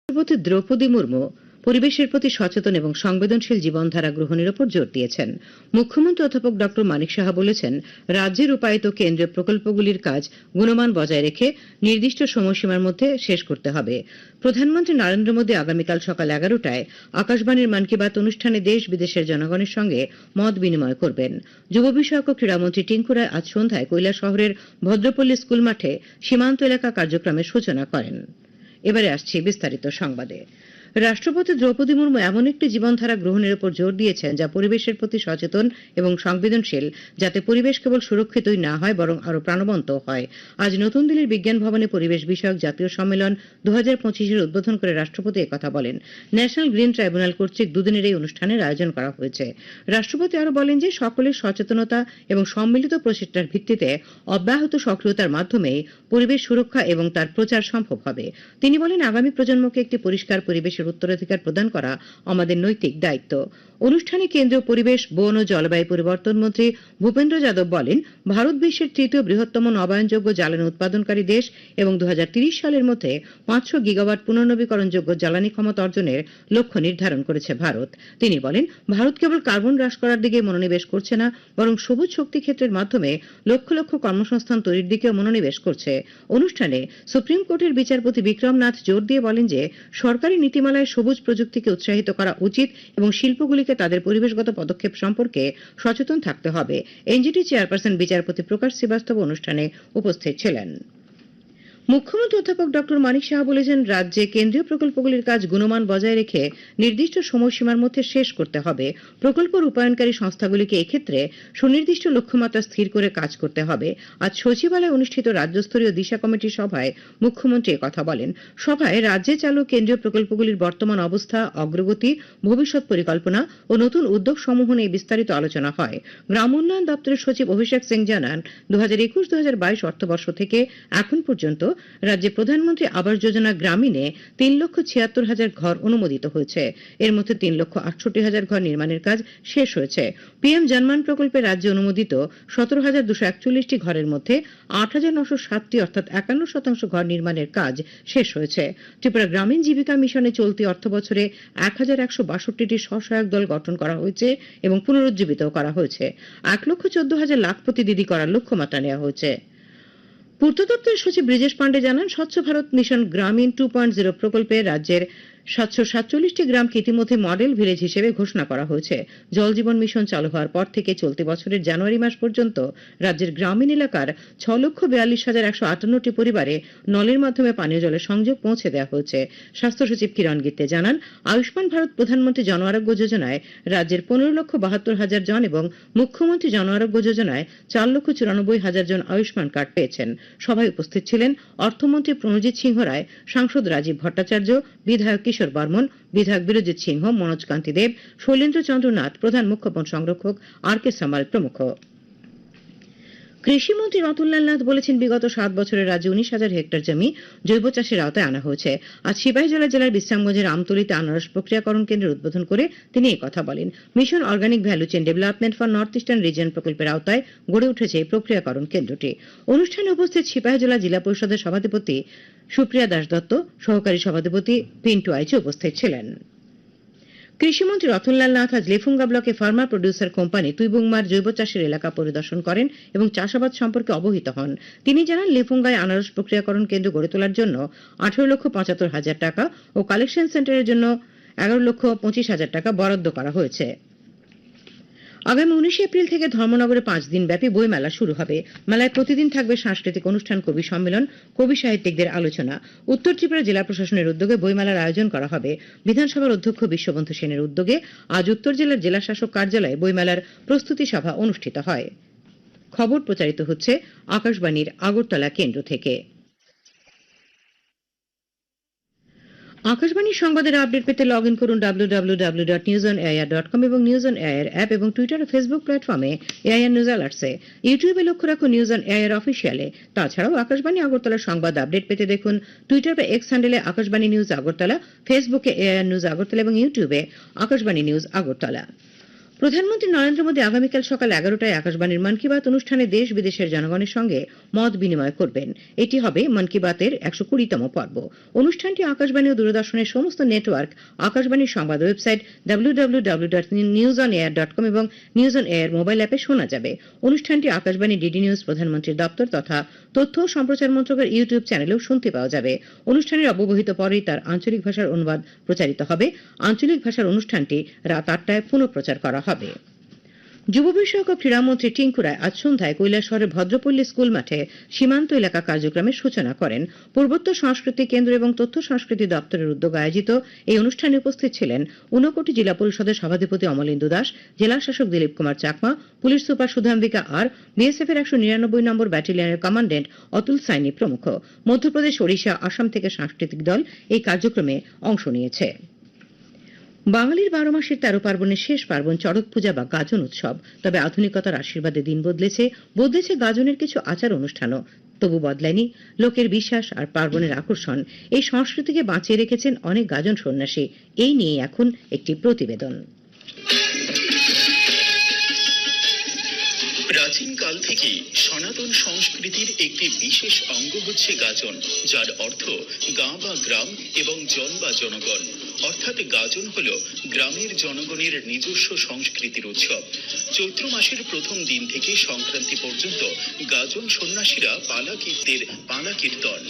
রাষ্ট্রপতি দ্রৌপদী মুর্মু পরিবেশের প্রতি সচেতন এবং সংবেদনশীল জীবনধারা গ্রহণের উপর জোর দিয়েছেন। মুখ্যমন্ত্রী অধ্যাপক ড মানিক সাহা বলেছেন, রাজ্যে রূপায়িত কেন্দ্রীয় প্রকল্পগুলির কাজ গুণমান বজায় রেখে নির্দিষ্ট সময়সীমার মধ্যে শেষ করতে হবে। প্রধানমন্ত্রী নরেন্দ্র মোদী আগামীকাল সকাল 11টায় আকাশবাণীর মন কি বাত অনুষ্ঠানে দেশ বিদেশের জনগণের সঙ্গে মত বিনিময় করবেন। যুব বিষয়ক ও ক্রীড়ামন্ত্রী টিঙ্কু রায় আজ সন্ধ্যায় কৈলাসহরের ভদ্রপল্লী স্কুল মাঠে সীমান্ত এলাকা কার্যক্রমের সূচনা করেন। এবারে আসছি বিস্তারিত সংবাদে। রাষ্ট্রপতি দ্রৌপদী মুর্মু এমন একটি জীবনধারা গ্রহণের উপর জোর দিয়েছেন যা পরিবেশের প্রতি সচেতন এবং সংবেদনশীল, যাতে পরিবেশ কেবল সুরক্ষিতই না হয় বরং আরও প্রাণবন্ত হয়। আজ নতুন দিল্লির বিজ্ঞান ভবনে পরিবেশ বিষয়ক জাতীয় সম্মেলন 2025-এর উদ্বোধন করে রাষ্ট্রপতি একথা বলেন। ন্যাশনাল গ্রিন ট্রাইব্যুনাল কর্তৃক দুদিনের এই অনুষ্ঠানের আয়োজন করা হয়েছে। রাষ্ট্রপতি আরও বলেন যে সকলের সচেতনতা এবং সম্মিলিত প্রচেষ্টার ভিত্তিতে অব্যাহত সক্রিয়তার মাধ্যমেই পরিবেশ সুরক্ষা এবং তার প্রচার সম্ভব হবে। তিনি বলেন, আগামী প্রজন্মকে একটি পরিষ্কার পরিবেশের উত্তরাধিকার প্রদান করা আমাদের নৈতিক দায়িত্ব। অনুষ্ঠানে কেন্দ্রীয় পরিবেশ, বন ও জলবায়ু পরিবর্তন মন্ত্রী ভূপেন্দ্র যাদব বলেন, ভারত বিশ্বের তৃতীয় বৃহত্তম নবায়নযোগ্য জ্বালানি উৎপাদনকারী দেশ এবং 2030 সালের মধ্যে 500 গিগাওয়াট পুনর্নবীকরণযোগ্য জ্বালানি ক্ষমতা অর্জনের লক্ষ্য নির্ধারণ করেছে ভারত। তিনি বলেন, ভারত কেবল কার্বন হ্রাস করার দিকে মনোনিবেশ করছে না, বরং সবুজ শক্তি ক্ষেত্রের মাধ্যমে লক্ষ লক্ষ কর্মসংস্থান তৈরির দিকেও মনোনিবেশ করছে। অনুষ্ঠানে সুপ্রিম কোর্টের বিচারপতি বিক্রম নাথ জোর দিয়ে বলেন যে সরকারি নীতিমালায় সবুজ প্রযুক্তিকে উৎসাহিত করা উচিত এবং শিল্পগুলিকে তাদের পরিবেশগত পদক্ষেপ সম্পর্কে সচেতন থাকতে হবে। এনজিটি চেয়ারপারসন বিচারপতি প্রকাশ শ্রীবাস্তব অনুষ্ঠানে উপস্থিত ছিলেন। মুখ্যমন্ত্রী অধ্যাপক ড মানিক সাহা বলেছেন, রাজ্যে কেন্দ্রীয় প্রকল্পগুলির কাজ গুণমান বজায় রেখে নির্দিষ্ট সময়সীমার মধ্যে শেষ করতে হবে। প্রকল্প রূপায়ণকারী সংস্থাগুলিকে এক্ষেত্রে সুনির্দিষ্ট লক্ষ্যমাত্রা স্থির করে কাজ করতে হবে। আজ সচিবালয়ে অনুষ্ঠিত রাজ্যস্তরীয় দিশা কমিটির সভায় মুখ্যমন্ত্রী একথা বলেন। সভায় রাজ্যে চালু কেন্দ্রীয় প্রকল্পগুলির বর্তমান অবস্থা, অগ্রগতি, ভবিষ্যৎ পরিকল্পনা ও নতুন উদ্যোগ সমূহ নিয়ে বিস্তারিত আলোচনা হয়। গ্রাম উন্নয়ন দপ্তরের সচিব অভিষেক সিং জানান, 2021-2022 অর্থবর্ষ থেকে এখন পর্যন্ত রাজ্যে প্রধানমন্ত্রী আবাস যোজনা গ্রামীণে 3,76,000 ঘর অনুমোদিত হয়েছে। এর মধ্যে 3,68,000 ঘর নির্মাণের কাজ শেষ হয়েছে। পিএম জনমান প্রকল্পে রাজ্যে অনুমোদিত 17,241টি ঘরের মধ্যে 8,907টি অর্থাৎ 51% ঘর নির্মাণের কাজ শেষ হয়েছে। ত্রিপুরা গ্রামীণ জীবিকা মিশনে চলতি অর্থবছরে 1,162টি স্বসহায়ক দল গঠন করা হয়েছে এবং পুনরুজ্জীবিত করা হয়েছে। 1,14,000 লাখপতি দিদি করার লক্ষ্যমাত্রা নেওয়া হয়েছে। পূর্ত দপ্তরের সচিব ব্রিজেশ পান্ডে জানান, স্বচ্ছ ভারত মিশন গ্রামীণ 2.0 প্রকল্পে রাজ্যের 747টি গ্রামকে ইতিমধ্যে মডেল ভিলেজ হিসেবে ঘোষণা করা হয়েছে। জল জীবন মিশন চালু হওয়ার পর থেকে চলতি বছরের জানুয়ারি মাস পর্যন্ত রাজ্যের গ্রামীণ এলাকার 6,42,158টি পরিবারে নলের মাধ্যমে পানীয় জলের সংযোগ পৌঁছে দেওয়া হয়েছে। স্বাস্থ্য সচিব কিরণ গিত্তে জানান, আয়ুষ্মান ভারত প্রধানমন্ত্রী জন আরোগ্য যোজনায় রাজ্যের 15,72,000 জন এবং মুখ্যমন্ত্রী জন আরোগ্য যোজনায় 4,94,000 জন আয়ুষ্মান কার্ড পেয়েছেন। সভায় উপস্থিত ছিলেন অর্থমন্ত্রী প্রণজিৎ সিংহ রায়, সাংসদ রাজীব ভট্টাচার্য, বিধায়ক কিশোর বর্মন, বিধায়ক বীরজিৎ সিংহ, মনোজ কান্তি দেব, শৈলেন্দ্র চন্দ্র নাথ, প্রধান মুখ্য বন সংরক্ষক আর কে সামাল প্রমুখ। কৃষিমন্ত্রী রতনলাল নাথ বলেছেন, বিগত 7 বছরে রাজ্যে 19,000 হেক্টর জমি জৈব চাষের আওতায় আনা হয়েছে। আজ সিপাহীজলা জেলার বিশ্রামগঞ্জের আমতলীতে আনারস প্রক্রিয়াকরণ কেন্দ্রের উদ্বোধন করে তিনি এই কথা বলেন। Mission organic value chain development for north eastern region প্রকল্পের আওতায় গড়ে উঠেছে এই প্রক্রিয়াকরণ কেন্দ্রটি। অনুষ্ঠানে উপস্থিত সিপাহীজলা জেলা পরিষদের সভাধিপতি সুপ্রিয়া দাস দত্ত, সহকারী সভাধিপতি পিন্টু আইচি উপস্থিত ছিলেন। কৃষিমন্ত্রী রতনলাল নাথ আজ লেফুঙ্গা ব্লকে ফার্মার প্রডিউসার কোম্পানি তুইবুংমার জৈব চাষের এলাকা পরিদর্শন করেন এবং চাষাবাদ সম্পর্কে অবহিত হন। তিনি জানান, লেফুঙ্গায় আনারস প্রক্রিয়াকরণ কেন্দ্র গড়ে তোলার জন্য 18,75,000 টাকা ও কালেকশন সেন্টারের জন্য 11,25,000 টাকা বরাদ্দ করা হয়েছে। আগামী 19 এপ্রিল থেকে ধর্মনগরে 5 দিন ব্যাপী বইমেলা শুরু হবে। মেলায় প্রতিদিন থাকবে সাংস্কৃতিক অনুষ্ঠান, কবি সম্মেলন, কবি সাহিত্যিকদের আলোচনা। উত্তর ত্রিপুরা জেলা প্রশাসনের উদ্যোগে বইমেলার আয়োজন করা হবে। বিধানসভার অধ্যক্ষ বিশ্ববন্ধু সেনের উদ্যোগে আজ উত্তর জেলার জেলা শাসক কার্যালয়ে বইমেলার প্রস্তুতি সভা অনুষ্ঠিত হয়। খবর প্রচারিত হচ্ছে আকাশবাণীর আগরতলা কেন্দ্র থেকে। আকাশবাণীর সংবাদের আপডেট পেতে লগ ইন করুন www.newsonair.com এবং নিউজ অন এআইআর অ্যাপ এবং টুইটার ও ফেসবুক প্ল্যাটফর্মে এআইআর নিউজ অ্যালার্টসে। ইউটিউবে লক্ষ্য রাখুন নিউজ অন এআইআর অফিসিয়ালে। তাছাড়াও আকাশবাণী আগরতলার সংবাদ আপডেট পেতে দেখুন টুইটার বা এক্স হ্যান্ডেলে আকাশবাণী নিউজ আগরতলা, ফেসবুকে এআইআর নিউজ আগরতলা এবং ইউটিউবে আকাশবাণী নিউজ আগরতলা। প্রধানমন্ত্রী নরেন্দ্র মোদী আগামীকাল সকাল 11টায় আকাশবাণীর মন কি বাত অনুষ্ঠানে দেশ বিদেশের জনগণের সঙ্গে মত বিনিময় করবেন। এটি হবে মন কি বাতের 120তম পর্ব। অনুষ্ঠানটি আকাশবাণী ও দূরদর্শনের সমস্ত নেটওয়ার্ক, আকাশবাণীর সংবাদ ওয়েবসাইট www.newsonair.com এবং নিউজ অন এয়ার মোবাইল অ্যাপে শোনা যাবে। অনুষ্ঠানটি আকাশবাণী, ডিডি নিউজ, প্রধানমন্ত্রীর দপ্তর তথা তথ্য ও সম্প্রচার মন্ত্রকের ইউটিউব চ্যানেলেও শুনতে পাওয়া যাবে। অনুষ্ঠানের অব্যবহিত পরেই তার আঞ্চলিক ভাষার অনুবাদ প্রচারিত হবে। আঞ্চলিক ভাষার অনুষ্ঠানটি রাত 8টায় পুনঃপ্রচার করা হবে। যুব বিষয়ক ও ক্রীড়ামন্ত্রী টিঙ্কু রায় আজ সন্ধ্যায় কৈলাসহরের ভদ্রপল্লী স্কুল মাঠে সীমান্ত এলাকা কার্যক্রমের সূচনা করেন। পূর্বোত্তর সংস্কৃতি কেন্দ্র এবং তথ্য সংস্কৃতি দপ্তরের উদ্যোগে আয়োজিত এই অনুষ্ঠানে উপস্থিত ছিলেন ঊনকোটি জেলা পরিষদের সভাধিপতি অমলেন্দু দাস, জেলা শাসক দিলীপ কুমার চাকমা, পুলিশ সুপার সুধাম্বিকা আর, বিএসএফ এর 199 নম্বর ব্যাটালিয়নের কমান্ড্যান্ট অতুল সাইনি প্রমুখ। মধ্যপ্রদেশ, ওড়িশা, আসাম থেকে সাংস্কৃতিক দল এই কার্যক্রমে অংশ নিয়েছে। বাঙালির 12 মাসের 13 পার্বণের শেষ পার্বণ চড়ক পূজা বা গাজন উৎসব। তবে আধুনিকতার আশীর্বাদে দিন বদলেছে গাজনের কিছু আচার অনুষ্ঠানও। তবু বদলায়নি লোকের বিশ্বাস আর পার্বণের আকর্ষণ। এই সংস্কৃতিকে বাঁচিয়ে রেখেছেন অনেক গাজন সন্ন্যাসী। এই নিয়ে এখন একটি প্রতিবেদন। প্রাচীনকাল থেকেই সনাতন সংস্কৃতির একটি বিশেষ অঙ্গ হচ্ছে গাজন, যার অর্থ গাঁ বা গ্রাম এবং জন বা জনগণ। অর্থাৎ গাজন হল গ্রামের জনগণের নিজস্ব সংস্কৃতির উৎসব। চৈত্র মাসের প্রথম দিন থেকে সংক্রান্তি পর্যন্ত গাজন সন্ন্যাসীরা পালা কীর্তন।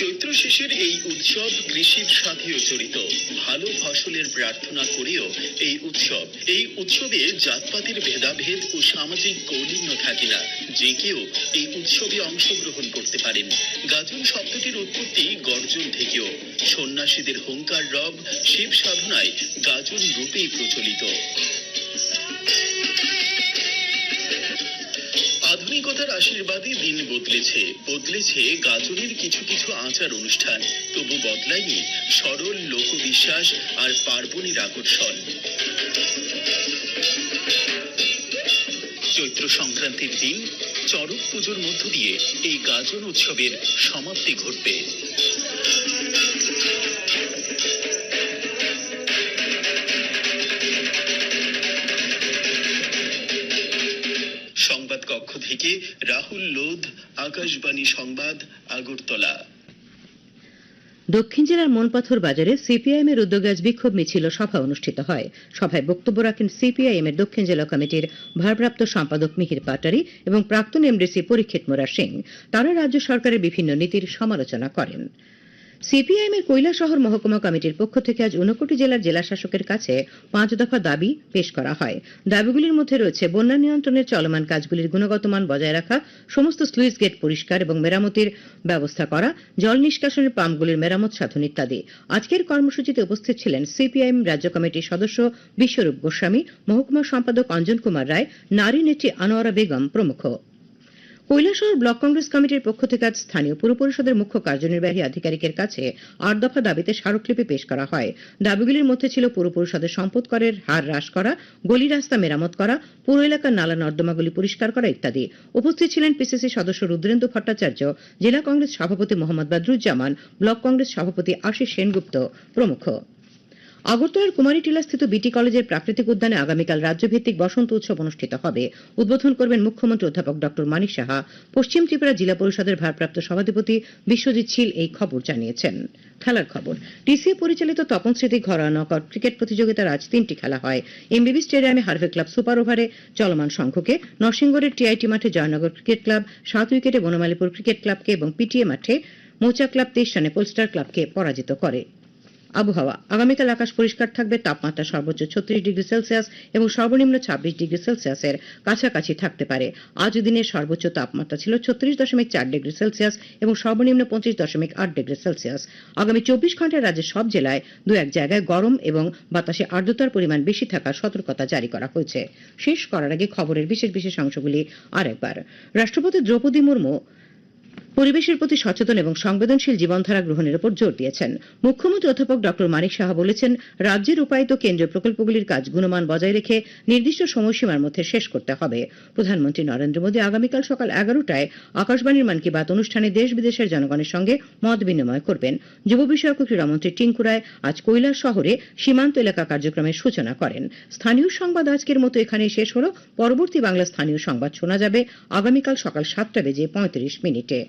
চৈত্র শেষের এই উৎসব কৃষির সাথেও জড়িত। ভালো ফসলের প্রার্থনা করেও এই উৎসবে জাতপাতের ভেদাভেদ ও সামাজিক কৌলিন্য থাকে না। যে কেউ এই উৎসবে অংশগ্রহণ করতে পারেন। গাজন শব্দটির উৎপত্তি গর্জন থেকেও। সন্ন্যাসীদের হুঙ্কার রব শিব সাধনায় গাজন রূপেই প্রচলিত। আধুনিকতার আশীর্বাদে দিন বদলেছে গাজনের কিছু কিছু আচার অনুষ্ঠান। তবু বদলায়নি সরল লোকবিশ্বাস আর পার্বণের আকর্ষণ। চৈত্র সংক্রান্তির দিন চড়ক পুজোর মধ্য দিয়ে এই গাজন উৎসবের সমাপ্তি ঘটবে। সংবাদ কক্ষ থেকে রাহুল লোধ, আকাশবাণী সংবাদ, আগরতলা। দক্ষিণ জেলার মনপাথর বাজারে সিপিআইএম এর উদ্যোগে আজ বিক্ষোভ মিছিল ও সভা অনুষ্ঠিত হয়। সভায় বক্তব্য রাখেন সিপিআইএম এর দক্ষিণ জেলা কমিটির ভারপ্রাপ্ত সম্পাদক মিহির পাটারি এবং প্রাক্তন এমডিসি পরীক্ষিত মোরা সিং। তারা রাজ্য সরকারের বিভিন্ন নীতির সমালোচনা করেন। সিপিআইএম এর কৈলাসহর মহকুমা কমিটির পক্ষ থেকে আজ ঊনকোটি জেলার জেলা শাসকের কাছে 5 দফা দাবি পেশ করা হয়। দাবিগুলির মধ্যে রয়েছে বন্যা নিয়ন্ত্রণের চলমান কাজগুলির গুণগত মান বজায় রাখা, সমস্ত স্লুইস গেট পরিষ্কার এবং মেরামতির ব্যবস্থা করা, জল নিষ্কাশনের পাম্পগুলির মেরামত সাধন ইত্যাদি। আজকের কর্মসূচিতে উপস্থিত ছিলেন সিপিআইএম রাজ্য কমিটির সদস্য বিশ্বরূপ গোস্বামী, মহকুমা সম্পাদক অঞ্জন কুমার রায়, নারী নেত্রী আনোয়ারা বেগম প্রমুখ। কৈলাসহর ব্লক কংগ্রেস কমিটির পক্ষ থেকে আজ স্থানীয় পুর পরিষদের মুখ্য কার্যনির্বাহী আধিকারিকের কাছে 8 দফা দাবিতে স্মারকলিপি পেশ করা হয়। দাবিগুলির মধ্যে ছিল পুর পরিষদের সম্পদ করের হার হ্রাস করা, গলি রাস্তা মেরামত করা, পুর এলাকার নালা নর্দমাগুলি পরিষ্কার করা ইত্যাদি। উপস্থিত ছিলেন পিসিসি সদস্য রুদ্রেন্দু ভট্টাচার্য, জেলা কংগ্রেস সভাপতি মোহাম্মদ বদরুজ্জামান, ব্লক কংগ্রেস সভাপতি আশিস সেনগুপ্ত প্রমুখ। আগরতলার কুমারীটিলাস্থিত বিটি কলেজের প্রাকৃতিক উদ্যানে আগামীকাল রাজ্যভিত্তিক বসন্ত উৎসব অনুষ্ঠিত হবে। উদ্বোধন করবেন মুখ্যমন্ত্রী অধ্যাপক ড মানিক সাহা। পশ্চিম ত্রিপুরা জেলা পরিষদের ভারপ্রাপ্ত সভাধিপতি বিশ্বজিৎ শীল এই খবর জানিয়েছেন। খেলার খবর। টিসিএ পরিচালিত তপন স্মৃতি ঘরোয়া নকআউট ক্রিকেট প্রতিযোগিতার আজ 3টি খেলা হয়। এমবিবি স্টেডিয়ামে হারভে ক্লাব সুপার ওভারে চলমান সংখ্যকে, নরসিংগড়ের টিআইটি মাঠে জয়নগর ক্রিকেট ক্লাব 7 উইকেটে বনমালীপুর ক্রিকেট ক্লাবকে এবং পিটিএ মাঠে মৌচা ক্লাব 23 রানে পোলস্টার ক্লাবকে পরাজিত করে। আবহাওয়া। আগামীকাল আকাশ পরিষ্কার থাকবে। তাপমাত্রা সর্বোচ্চ 36 ডিগ্রি সেলসিয়াস এবং সর্বনিম্ন 26 ডিগ্রি সেলসিয়াসের কাছাকাছি থাকতে পারে। আজ দিনের সর্বোচ্চ তাপমাত্রা ছিল 36.4 ডিগ্রি সেলসিয়াস এবং সর্বনিম্ন 25.8 ডিগ্রি সেলসিয়াস। আগামী 24 ঘন্টায় রাজ্যের সব জেলায় 2-1 জায়গায় গরম এবং বাতাসে আর্দ্রতার পরিমাণ বেশি থাকার সতর্কতা জারি করা হয়েছে। শেষ করার আগে খবরের বিশেষ অংশগুলি আরেকবার। রাষ্ট্রপতি দ্রৌপদী মুর্মু পরিবেশের প্রতি সচেতন এবং সংবেদনশীল জীবনধারা গ্রহণের উপর জোর দিয়েছেন। মুখ্যমন্ত্রী অধ্যাপক ডক্টর মানিক সাহা বলেছেন, রাজ্যের রূপায়িত কেন্দ্রীয় প্রকল্পগুলির কাজ গুণমান বজায় রেখে নির্দিষ্ট সময়সীমার মধ্যে শেষ করতে হবে। প্রধানমন্ত্রী নরেন্দ্র মোদী আগামীকাল সকাল 11টায় আকাশবাণীর মন কি বাত অনুষ্ঠানে দেশ বিদেশের জনগণের সঙ্গে মত বিনিময় করবেন। যুব বিষয়ক ও ক্রীড়ামন্ত্রী টিঙ্কু রায় আজ কৈলাস শহরে সীমান্ত এলাকা কার্যক্রমের সূচনা করেন। স্থানীয় সংবাদ আজকের মতো এখানেই শেষ হলো। পরবর্তী বাংলা স্থানীয় সংবাদ শোনা যাবে আগামীকাল সকাল 7:35 মিনিটে।